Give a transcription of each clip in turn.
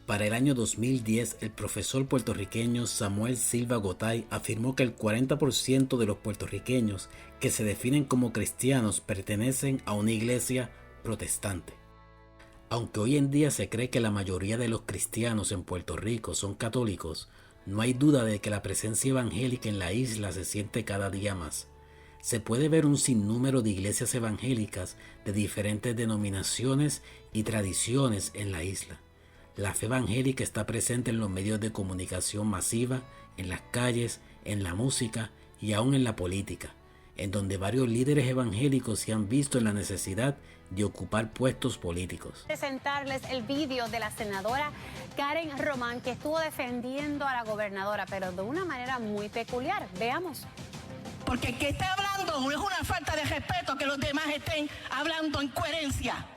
Para el año 2010, el profesor puertorriqueño Samuel Silva Gotay afirmó que el 40% de los puertorriqueños que se definen como cristianos pertenecen a una iglesia protestante. Aunque hoy en día se cree que la mayoría de los cristianos en Puerto Rico son católicos, no hay duda de que la presencia evangélica en la isla se siente cada día más. Se puede ver un sinnúmero de iglesias evangélicas de diferentes denominaciones y tradiciones en la isla. La fe evangélica está presente en los medios de comunicación masiva, en las calles, en la música y aún en la política, en donde varios líderes evangélicos se han visto en la necesidad de ocupar puestos políticos. Presentarles el vídeo de la senadora Karen Román, que estuvo defendiendo a la gobernadora, pero de una manera muy peculiar. Veamos. Porque el que está hablando es una falta de respeto que los demás estén hablando en coherencia.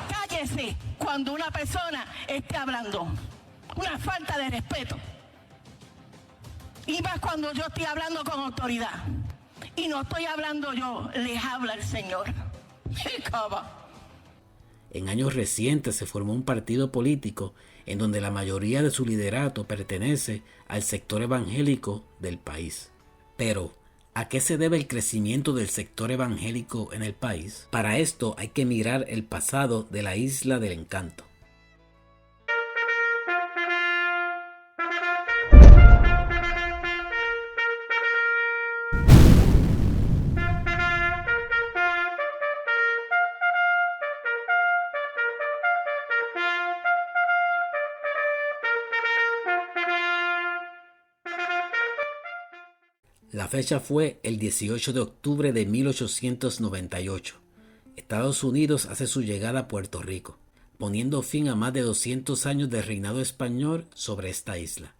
Cállese cuando una persona esté hablando. Una falta de respeto. Y más cuando yo estoy hablando con autoridad. Y no estoy hablando yo, les habla el Señor. En años recientes se formó un partido político en donde la mayoría de su liderato pertenece al sector evangélico del país. Pero, ¿a qué se debe el crecimiento del sector evangélico en el país? Para esto hay que mirar el pasado de la Isla del Encanto. La fecha fue el 18 de octubre de 1898. Estados Unidos hace su llegada a Puerto Rico, poniendo fin a más de 200 años de reinado español sobre esta isla,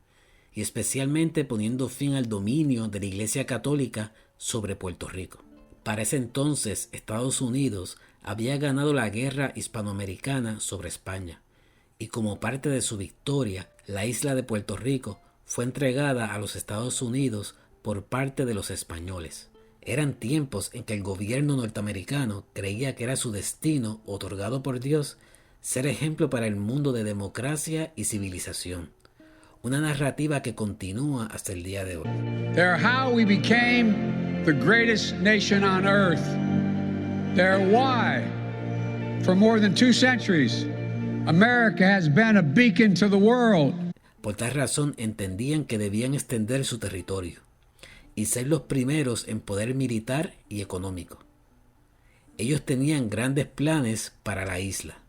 y especialmente poniendo fin al dominio de la Iglesia Católica sobre Puerto Rico. Para ese entonces, Estados Unidos había ganado la guerra hispanoamericana sobre España, y como parte de su victoria, la isla de Puerto Rico fue entregada a los Estados Unidos por parte de los españoles. Eran tiempos en que el gobierno norteamericano creía que era su destino, otorgado por Dios, ser ejemplo para el mundo de democracia y civilización. Una narrativa que continúa hasta el día de hoy. They're how we became the greatest nation on earth. They're why, for more than 2 centuries, America has been a beacon to the world. Por tal razón entendían que debían extender su territorio y ser los primeros en poder militar y económico. Ellos tenían grandes planes para la isla.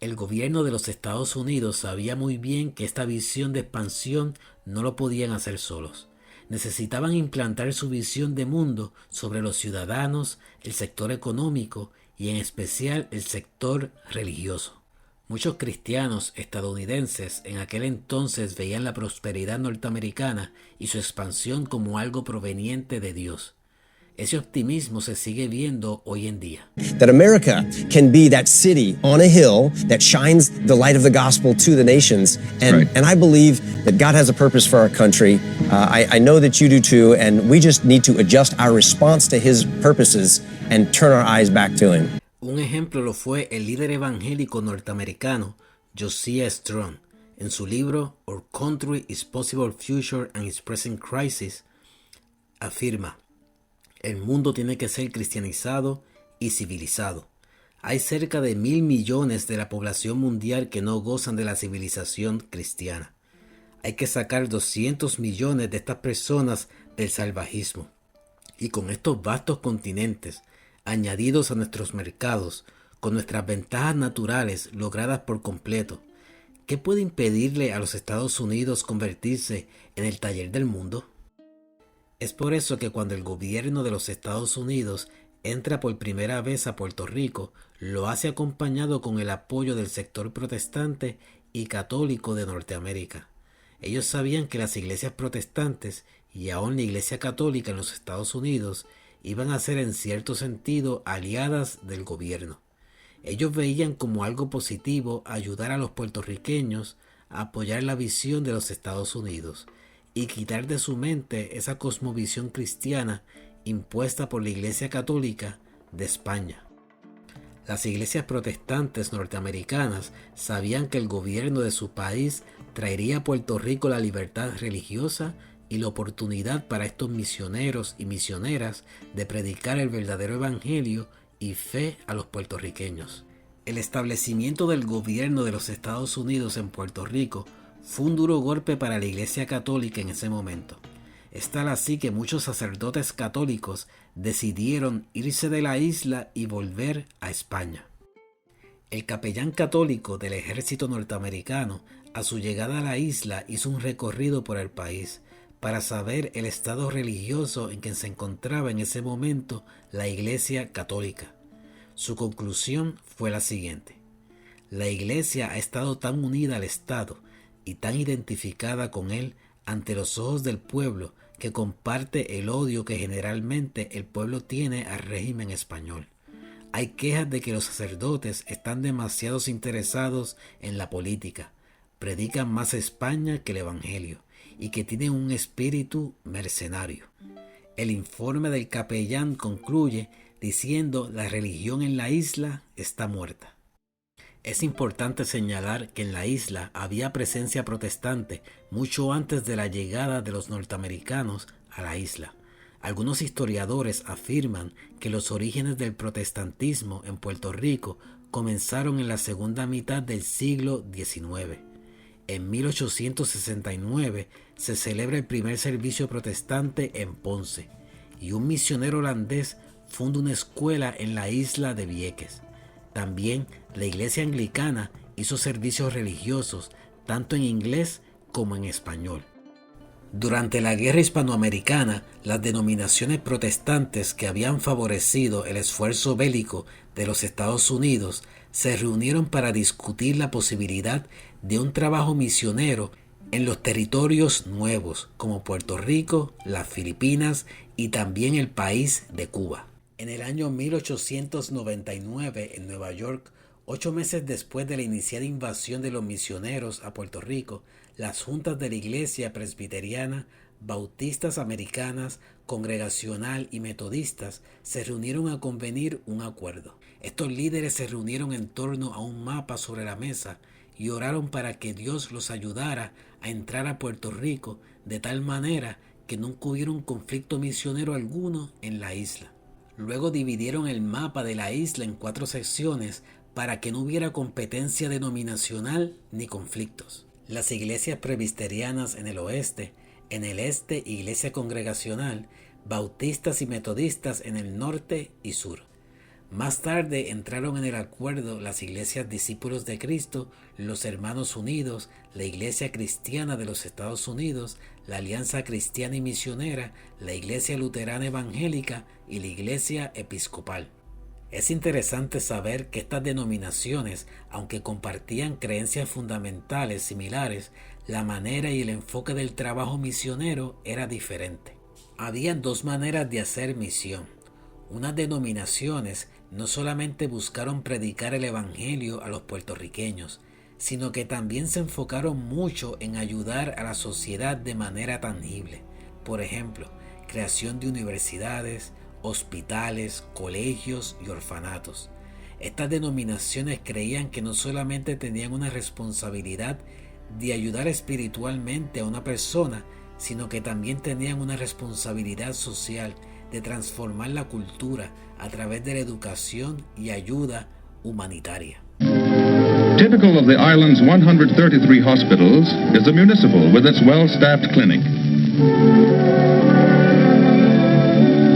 El gobierno de los Estados Unidos sabía muy bien que esta visión de expansión no lo podían hacer solos. Necesitaban implantar su visión de mundo sobre los ciudadanos, el sector económico y en especial el sector religioso. Muchos cristianos estadounidenses en aquel entonces veían la prosperidad norteamericana y su expansión como algo proveniente de Dios. Ese optimismo se sigue viendo hoy en día. That America can be that city on a hill that shines the light of the gospel to the nations. And I believe that God has a purpose for our country. I know that you do too, and we just need to adjust our response to His purposes and turn our eyes back to Him. Un ejemplo lo fue el líder evangélico norteamericano Josiah Strong. En su libro Our Country, Its Possible Future and Its Present Crisis, afirma: el mundo tiene que ser cristianizado y civilizado. Hay cerca de 1.000 millones de la población mundial que no gozan de la civilización cristiana. Hay que sacar 200 millones de estas personas del salvajismo. Y con estos vastos continentes añadidos a nuestros mercados, con nuestras ventajas naturales logradas por completo, ¿qué puede impedirle a los Estados Unidos convertirse en el taller del mundo? Es por eso que cuando el gobierno de los Estados Unidos entra por primera vez a Puerto Rico, lo hace acompañado con el apoyo del sector protestante y católico de Norteamérica. Ellos sabían que las iglesias protestantes y aún la iglesia católica en los Estados Unidos iban a ser en cierto sentido aliadas del gobierno. Ellos veían como algo positivo ayudar a los puertorriqueños a apoyar la visión de los Estados Unidos y quitar de su mente esa cosmovisión cristiana impuesta por la Iglesia Católica de España. Las iglesias protestantes norteamericanas sabían que el gobierno de su país traería a Puerto Rico la libertad religiosa y la oportunidad para estos misioneros y misioneras de predicar el verdadero evangelio y fe a los puertorriqueños. El establecimiento del gobierno de los Estados Unidos en Puerto Rico fue un duro golpe para la Iglesia Católica en ese momento. Es tal así que muchos sacerdotes católicos decidieron irse de la isla y volver a España. El capellán católico del ejército norteamericano, a su llegada a la isla, hizo un recorrido por el país para saber el estado religioso en que se encontraba en ese momento la Iglesia Católica. Su conclusión fue la siguiente: la Iglesia ha estado tan unida al Estado y tan identificada con él ante los ojos del pueblo que comparte el odio que generalmente el pueblo tiene al régimen español. Hay quejas de que los sacerdotes están demasiado interesados en la política, predican más España que el Evangelio y que tienen un espíritu mercenario. El informe del capellán concluye diciendo: la religión en la isla está muerta. Es importante señalar que en la isla había presencia protestante mucho antes de la llegada de los norteamericanos a la isla. Algunos historiadores afirman que los orígenes del protestantismo en Puerto Rico comenzaron en la segunda mitad del siglo XIX. En 1869 se celebra el primer servicio protestante en Ponce y un misionero holandés funda una escuela en la isla de Vieques. También la iglesia anglicana hizo servicios religiosos tanto en inglés como en español. Durante la Guerra Hispanoamericana, las denominaciones protestantes que habían favorecido el esfuerzo bélico de los Estados Unidos se reunieron para discutir la posibilidad de un trabajo misionero en los territorios nuevos como Puerto Rico, las Filipinas y también el país de Cuba. En el año 1899, en Nueva York, 8 meses después de la iniciada invasión de los misioneros a Puerto Rico, las juntas de la Iglesia Presbiteriana, Bautistas Americanas, Congregacional y Metodistas se reunieron a convenir un acuerdo. Estos líderes se reunieron en torno a un mapa sobre la mesa y oraron para que Dios los ayudara a entrar a Puerto Rico de tal manera que nunca hubiera un conflicto misionero alguno en la isla. Luego dividieron el mapa de la isla en 4 secciones para que no hubiera competencia denominacional ni conflictos. Las iglesias presbiterianas en el oeste, en el este iglesia congregacional, bautistas y metodistas en el norte y sur. Más tarde entraron en el acuerdo las iglesias Discípulos de Cristo, los Hermanos Unidos, la Iglesia Cristiana de los Estados Unidos, la Alianza Cristiana y Misionera, la Iglesia Luterana Evangélica y la Iglesia Episcopal. Es interesante saber que estas denominaciones, aunque compartían creencias fundamentales similares, la manera y el enfoque del trabajo misionero era diferente. Habían 2 maneras de hacer misión. Unas denominaciones no solamente buscaron predicar el evangelio a los puertorriqueños, sino que también se enfocaron mucho en ayudar a la sociedad de manera tangible. Por ejemplo, creación de universidades, hospitales, colegios y orfanatos. Estas denominaciones creían que no solamente tenían una responsabilidad de ayudar espiritualmente a una persona, sino que también tenían una responsabilidad social de transformar la cultura a través de la educación y ayuda humanitaria. Typical of the island's 133 hospitals is the municipal with its well-staffed clinic.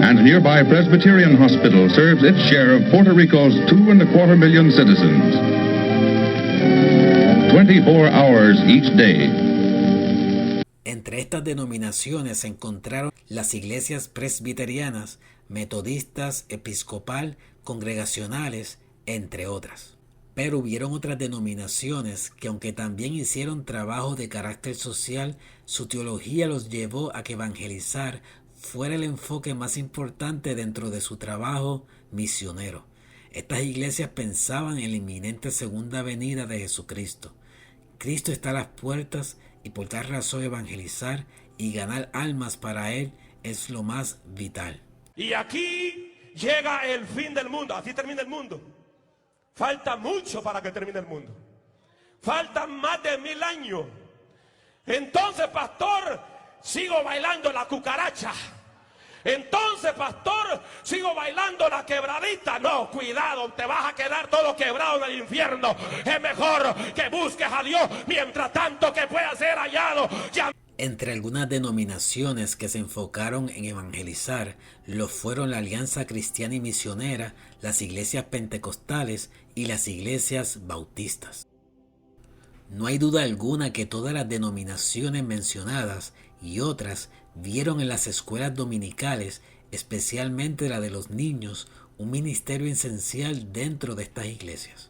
And a nearby Presbyterian hospital serves its share of Puerto Rico's 2.25 million citizens. 24 hours each day. Entre estas denominaciones se encontraron las iglesias presbiterianas, metodistas, episcopal, congregacionales, entre otras. Pero hubieron otras denominaciones que, aunque también hicieron trabajo de carácter social, su teología los llevó a que evangelizar fuera el enfoque más importante dentro de su trabajo misionero. Estas iglesias pensaban en la inminente segunda venida de Jesucristo. Cristo está a las puertas y por tal razón evangelizar y ganar almas para Él es lo más vital. Y aquí llega el fin del mundo, así termina el mundo. Falta mucho para que termine el mundo. Faltan más de 1000 años. Entonces, pastor, sigo bailando la cucaracha. Entonces, pastor, sigo bailando la quebradita. No, cuidado, te vas a quedar todo quebrado en el infierno. Es mejor que busques a Dios mientras tanto que pueda ser hallado. Entre algunas denominaciones que se enfocaron en evangelizar lo fueron la Alianza Cristiana y Misionera, las iglesias pentecostales y las iglesias bautistas. No hay duda alguna que todas las denominaciones mencionadas y otras vieron en las escuelas dominicales, especialmente la de los niños, un ministerio esencial dentro de estas iglesias.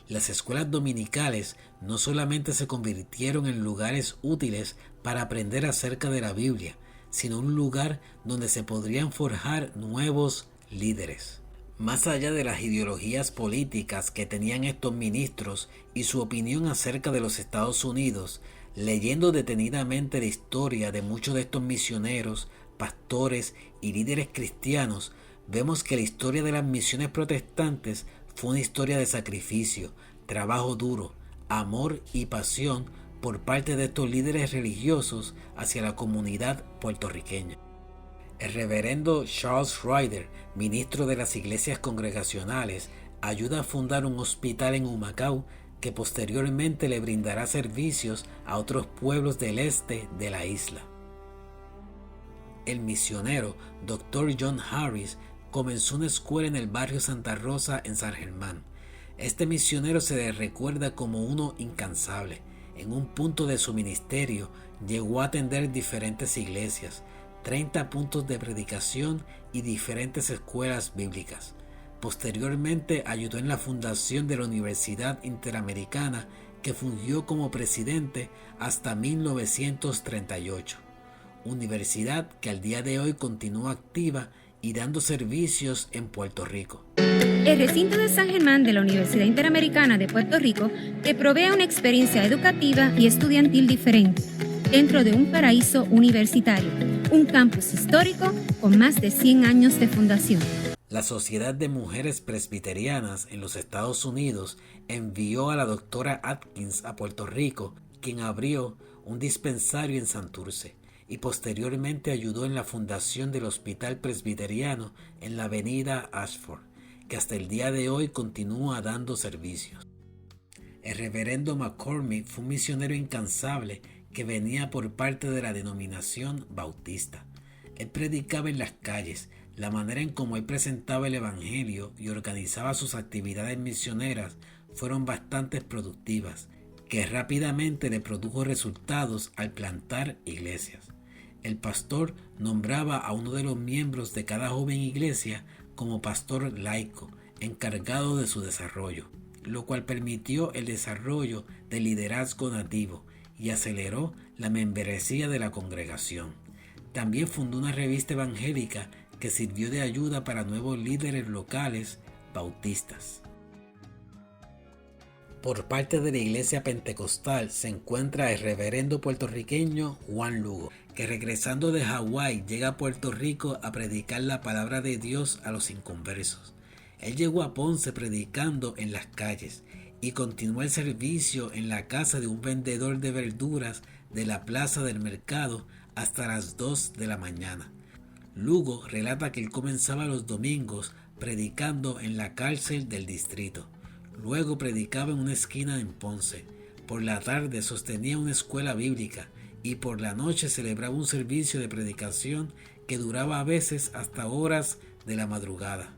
Las escuelas dominicales no solamente se convirtieron en lugares útiles para aprender acerca de la Biblia, sino un lugar donde se podrían forjar nuevos líderes. Más allá de las ideologías políticas que tenían estos ministros y su opinión acerca de los Estados Unidos, leyendo detenidamente la historia de muchos de estos misioneros, pastores y líderes cristianos, vemos que la historia de las misiones protestantes fue una historia de sacrificio, trabajo duro, amor y pasión por parte de estos líderes religiosos hacia la comunidad puertorriqueña. El reverendo Charles Ryder, ministro de las iglesias congregacionales, ayuda a fundar un hospital en Humacao que posteriormente le brindará servicios a otros pueblos del este de la isla. El misionero Dr. John Harris comenzó una escuela en el barrio Santa Rosa en San Germán. Este misionero se le recuerda como uno incansable. En un punto de su ministerio llegó a atender diferentes iglesias, 30 puntos de predicación y diferentes escuelas bíblicas. Posteriormente ayudó en la fundación de la Universidad Interamericana, que fungió como presidente hasta 1938. Universidad que al día de hoy continúa activa y dando servicios en Puerto Rico. El recinto de San Germán de la Universidad Interamericana de Puerto Rico te provee una experiencia educativa y estudiantil diferente dentro de un paraíso universitario, un campus histórico con más de 100 años de fundación. La Sociedad de Mujeres Presbiterianas en los Estados Unidos envió a la doctora Atkins a Puerto Rico, quien abrió un dispensario en Santurce y posteriormente ayudó en la fundación del Hospital Presbiteriano en la avenida Ashford, que hasta el día de hoy continúa dando servicios. El reverendo McCormick fue un misionero incansable que venía por parte de la denominación bautista. Él predicaba en las calles. La manera en cómo él presentaba el evangelio y organizaba sus actividades misioneras fueron bastante productivas, que rápidamente le produjo resultados al plantar iglesias. El pastor nombraba a uno de los miembros de cada joven iglesia como pastor laico, encargado de su desarrollo, lo cual permitió el desarrollo del liderazgo nativo y aceleró la membresía de la congregación. También fundó una revista evangélica que sirvió de ayuda para nuevos líderes locales bautistas. Por parte de la iglesia pentecostal se encuentra el reverendo puertorriqueño Juan Lugo, que regresando de Hawái llega a Puerto Rico a predicar la palabra de Dios a los inconversos. Él llegó a Ponce predicando en las calles y continuó el servicio en la casa de un vendedor de verduras de la plaza del mercado hasta las 2 de la mañana. Lugo relata que él comenzaba los domingos predicando en la cárcel del distrito. Luego predicaba en una esquina en Ponce. Por la tarde sostenía una escuela bíblica y por la noche celebraba un servicio de predicación que duraba a veces hasta horas de la madrugada.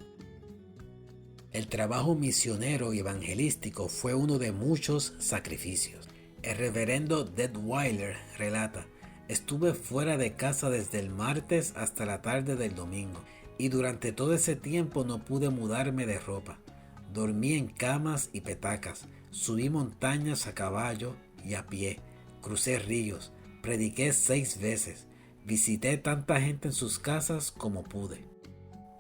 El trabajo misionero y evangelístico fue uno de muchos sacrificios. El reverendo Detweiler relata: estuve fuera de casa desde el martes hasta la tarde del domingo y durante todo ese tiempo no pude mudarme de ropa. Dormí en camas y petacas, subí montañas a caballo y a pie, crucé ríos, prediqué 6 veces, visité tanta gente en sus casas como pude.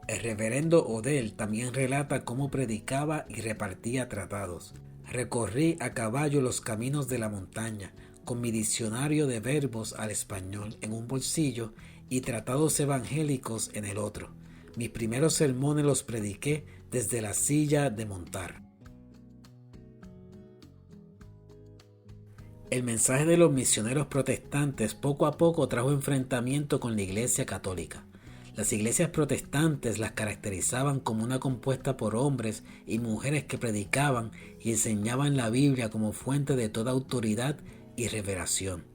El reverendo Odell también relata cómo predicaba y repartía tratados. Recorrí a caballo los caminos de la montaña, con mi diccionario de verbos al español en un bolsillo y tratados evangélicos en el otro. Mis primeros sermones los prediqué desde la silla de montar. El mensaje de los misioneros protestantes poco a poco trajo enfrentamiento con la Iglesia católica. Las iglesias protestantes las caracterizaban como una compuesta por hombres y mujeres que predicaban y enseñaban la Biblia como fuente de toda autoridad y revelación.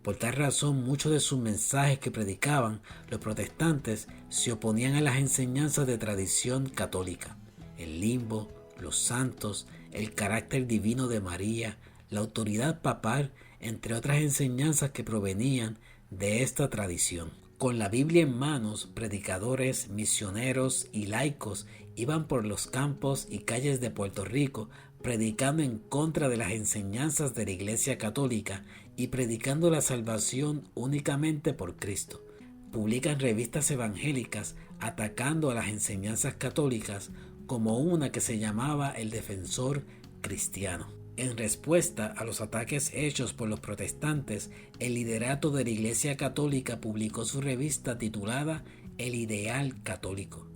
Por tal razón, muchos de sus mensajes que predicaban los protestantes se oponían a las enseñanzas de tradición católica. El limbo, los santos, el carácter divino de María, la autoridad papal, entre otras enseñanzas que provenían de esta tradición. Con la Biblia en manos, predicadores, misioneros y laicos iban por los campos y calles de Puerto Rico predicando en contra de las enseñanzas de la Iglesia Católica y predicando la salvación únicamente por Cristo. Publican revistas evangélicas atacando a las enseñanzas católicas, como una que se llamaba El Defensor Cristiano. En respuesta a los ataques hechos por los protestantes, el liderato de la Iglesia Católica publicó su revista titulada El Ideal Católico,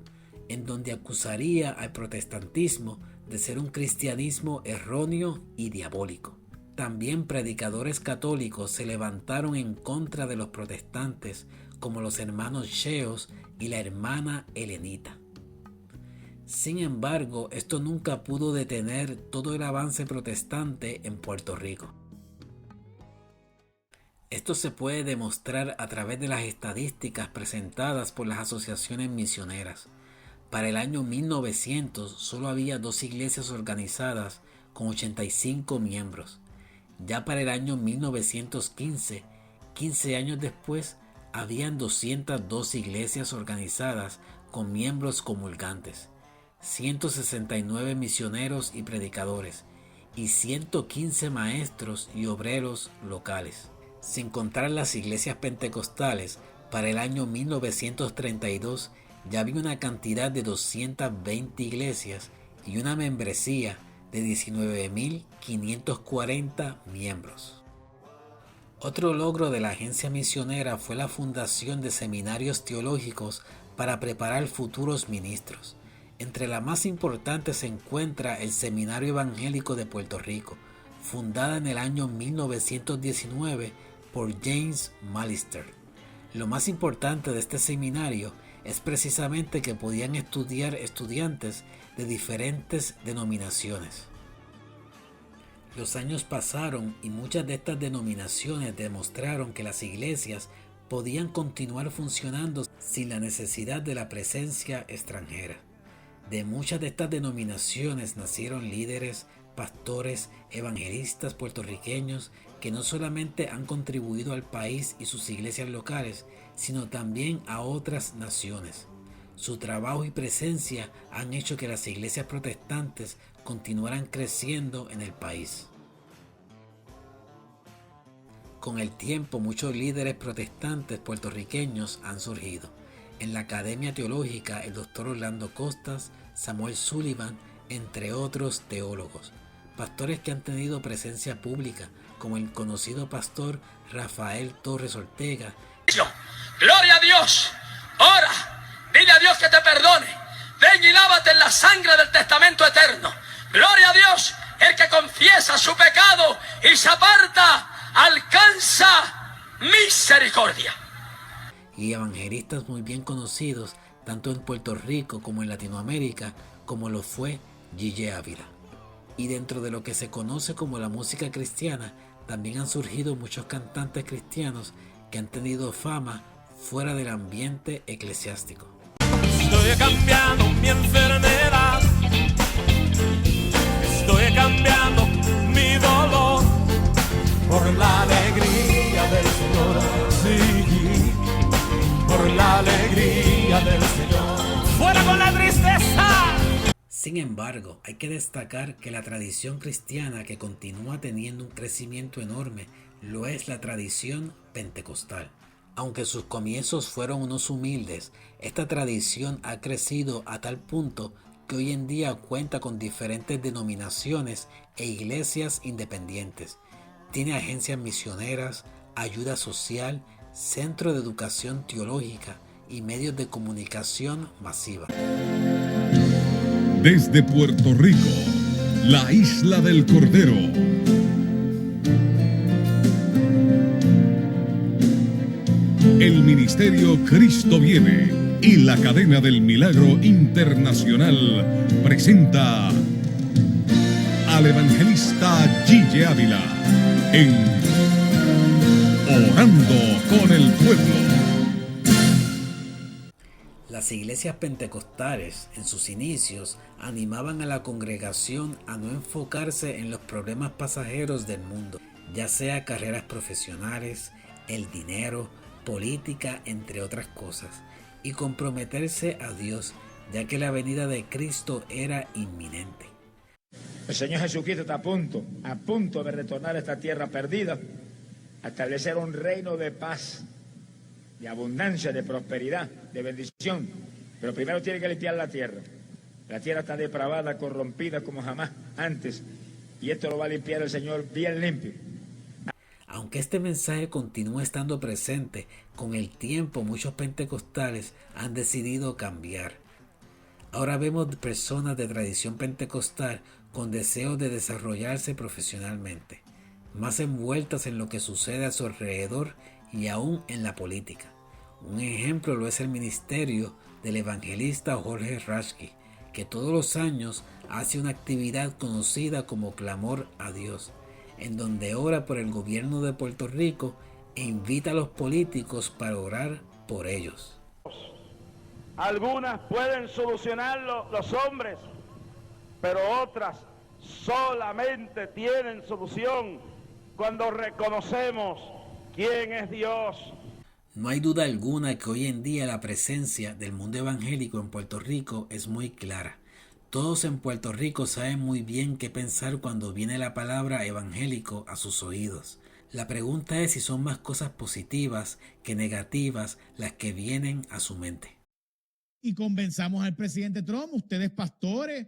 en donde acusaría al protestantismo de ser un cristianismo erróneo y diabólico. También predicadores católicos se levantaron en contra de los protestantes, como los hermanos Cheos y la hermana Helenita. Sin embargo, esto nunca pudo detener todo el avance protestante en Puerto Rico. Esto se puede demostrar a través de las estadísticas presentadas por las asociaciones misioneras. Para el año 1900 solo había 2 iglesias organizadas con 85 miembros. Ya para el año 1915, 15 años después, habían 202 iglesias organizadas con miembros comulgantes, 169 misioneros y predicadores, y 115 maestros y obreros locales. Sin contar las iglesias pentecostales, para el año 1932 ya había una cantidad de 220 iglesias y una membresía de 19.540 miembros. Otro logro de la agencia misionera fue la fundación de seminarios teológicos para preparar futuros ministros. Entre las más importantes se encuentra el Seminario Evangélico de Puerto Rico, fundada en el año 1919 por James Mallister. Lo más importante de este seminario es precisamente que podían estudiar estudiantes de diferentes denominaciones. Los años pasaron y muchas de estas denominaciones demostraron que las iglesias podían continuar funcionando sin la necesidad de la presencia extranjera. De muchas de estas denominaciones nacieron líderes, pastores, evangelistas puertorriqueños que no solamente han contribuido al país y sus iglesias locales, sino también a otras naciones. Su trabajo y presencia han hecho que las iglesias protestantes continuaran creciendo en el país. Con el tiempo, muchos líderes protestantes puertorriqueños han surgido. En la Academia Teológica, el Dr. Orlando Costas, Samuel Sullivan, entre otros teólogos. Pastores que han tenido presencia pública, como el conocido pastor Rafael Torres Ortega. ¡Gloria a Dios! Ora, dile a Dios que te perdone. Ven y lávate en la sangre del testamento eterno. ¡Gloria a Dios! El que confiesa su pecado y se aparta, alcanza misericordia. Y evangelistas muy bien conocidos, tanto en Puerto Rico como en Latinoamérica, como lo fue Gille Ávila. Y dentro de lo que se conoce como la música cristiana, también han surgido muchos cantantes cristianos que han tenido fama fuera del ambiente eclesiástico. Estoy cambiando mi enfermedad, estoy cambiando mi dolor por la alegría del Señor, sí, por la alegría del Señor. ¡Fuera con la tristeza! Sin embargo, hay que destacar que la tradición cristiana que continúa teniendo un crecimiento enorme lo es la tradición pentecostal. Aunque sus comienzos fueron unos humildes, esta tradición ha crecido a tal punto que hoy en día cuenta con diferentes denominaciones e iglesias independientes. Tiene agencias misioneras, ayuda social, centro de educación teológica y medios de comunicación masiva. Desde Puerto Rico, la isla del Cordero. El Ministerio Cristo Viene y la Cadena del Milagro Internacional presenta al evangelista Gille Ávila en Orando con el Pueblo. Las iglesias pentecostales en sus inicios animaban a la congregación a no enfocarse en los problemas pasajeros del mundo, ya sea carreras profesionales, el dinero, política, entre otras cosas, y comprometerse a Dios, ya que la venida de Cristo era inminente. El Señor Jesucristo está a punto de retornar a esta tierra perdida, a establecer un reino de paz, de abundancia, de prosperidad, de bendición. Pero primero tiene que limpiar la tierra. La tierra está depravada, corrompida como jamás antes, y esto lo va a limpiar el Señor bien limpio. Aunque este mensaje continúa estando presente, con el tiempo muchos pentecostales han decidido cambiar. Ahora vemos personas de tradición pentecostal con deseo de desarrollarse profesionalmente, más envueltas en lo que sucede a su alrededor y aún en la política. Un ejemplo lo es el ministerio del evangelista Jorge Rashki, que todos los años hace una actividad conocida como Clamor a Dios, en donde ora por el gobierno de Puerto Rico e invita a los políticos para orar por ellos. Algunas pueden solucionarlo los hombres, pero otras solamente tienen solución cuando reconocemos quién es Dios. No hay duda alguna que hoy en día la presencia del mundo evangélico en Puerto Rico es muy clara. Todos en Puerto Rico saben muy bien qué pensar cuando viene la palabra evangélico a sus oídos. La pregunta es si son más cosas positivas que negativas las que vienen a su mente. Y convenzamos al presidente Trump, ustedes pastores,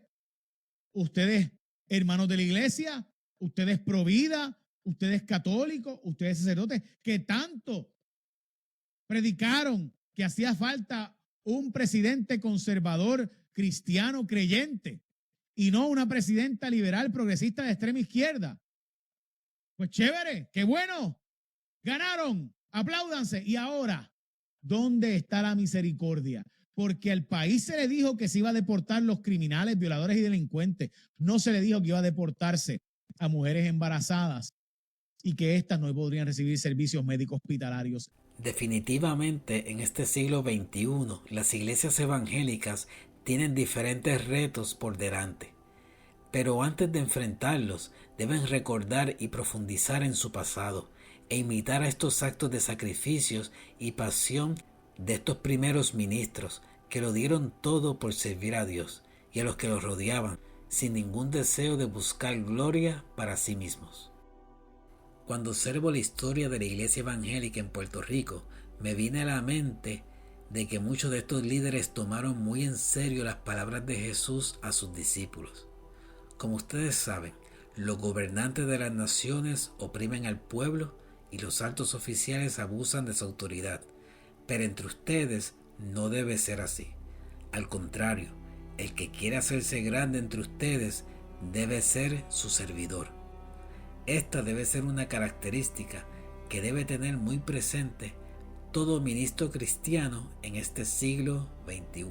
ustedes hermanos de la iglesia, ustedes pro vida, ustedes católicos, ustedes sacerdotes, que tanto predicaron que hacía falta un presidente conservador cristiano creyente y no una presidenta liberal progresista de extrema izquierda. Pues chévere, qué bueno, ganaron, apláudanse. Y ahora, ¿dónde está la misericordia? Porque al país se le dijo que se iba a deportar los criminales, violadores y delincuentes. No se le dijo que iba a deportarse a mujeres embarazadas y que éstas no podrían recibir servicios médicos hospitalarios. Definitivamente, en este siglo XXI, las iglesias evangélicas tienen diferentes retos por delante. Pero antes de enfrentarlos, deben recordar y profundizar en su pasado e imitar a estos actos de sacrificios y pasión de estos primeros ministros que lo dieron todo por servir a Dios y a los que los rodeaban, sin ningún deseo de buscar gloria para sí mismos. Cuando observo la historia de la iglesia evangélica en Puerto Rico, me viene a la mente de que muchos de estos líderes tomaron muy en serio las palabras de Jesús a sus discípulos. Como ustedes saben, los gobernantes de las naciones oprimen al pueblo y los altos oficiales abusan de su autoridad, pero entre ustedes no debe ser así. Al contrario, el que quiere hacerse grande entre ustedes debe ser su servidor. Esta debe ser una característica que debe tener muy presente todo ministro cristiano en este siglo XXI.